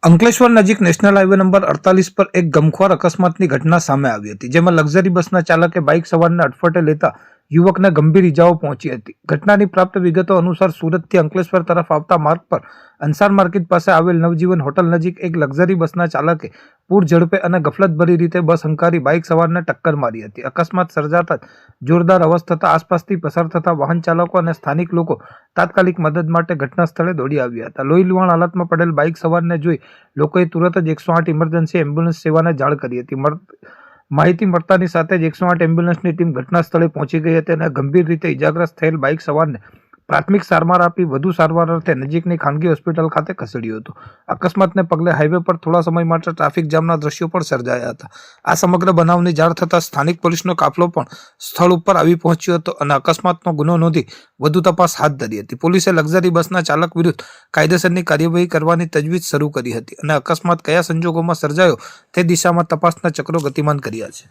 અંકલેશ્વર નજીક national highway number 48 પર એક ગમખ્વાર અકસ્માતની ઘટના સામે આવી હતી, જેમાં લક્ઝરી બસના ચાલકે બાઇક સવારને અડફેટે લેતા યુવકને ગંભીર ઇજાઓ પહોંચી હતી. ઘટનાની પ્રાપ્ત વિગતો અનુસાર સુરતથી અંકલેશ્વર તરફ આવતા માર્ગ પર અંસાર માર્કેટ પાસે આવેલ નવજીવન હોટલ નજીક એક લક્ઝરી બસના ચાલકે પૂર ઝડપે અને ગફલતભરી રીતે બસ હંકારી બાઇક સવારને ટક્કર મારી હતી. અકસ્માત સર્જાતા જોરદાર અવાજ થતા આસપાસથી પસાર થતા વાહન ચાલકો અને સ્થાનિક લોકો તાત્કાલિક મદદ માટે ઘટના સ્થળે દોડી આવ્યા હતા. લોહી લુહાણ હાલતમાં પડેલ બાઇક સવારને જોઈ લોકોએ તુરંત જ 108 ઇમરજન્સી એમ્બ્યુલન્સ સેવાને જાણ કરી હતી. માહિતી મળતાની સાથે જ 108 એમ્બ્યુલન્સની ટીમ ઘટના સ્થળે પહોંચી ગઈ હતી અને ગંભીર રીતે ઇજાગ્રસ્ત થયેલ બાઇક સવારને પ્રાથમિક સારવાર આપી વધુ સારવાર અર્થે નજીકની ખાનગી હોસ્પિટલ ખાતે ખસેડ્યો હતો. અકસ્માતને પગલે હાઈવે પર થોડા સમય માટે ટ્રાફિક જામના દ્રશ્યો પણ સર્જાયા હતા. આ સમગ્ર બનાવની જાણ થતાં સ્થાનિક પોલીસનો કાફલો પણ સ્થળ ઉપર આવી પહોંચ્યો હતો અને અકસ્માતનો ગુનો નોંધી વધુ તપાસ હાથ ધરી હતી. પોલીસે લક્ઝરી બસના ચાલક વિરુદ્ધ કાયદેસરની કાર્યવાહી કરવાની તજવીજ શરૂ કરી હતી અને અકસ્માત કયા સંજોગોમાં સર્જાયો તે દિશામાં તપાસના ચક્રો ગતિમાન કર્યા છે.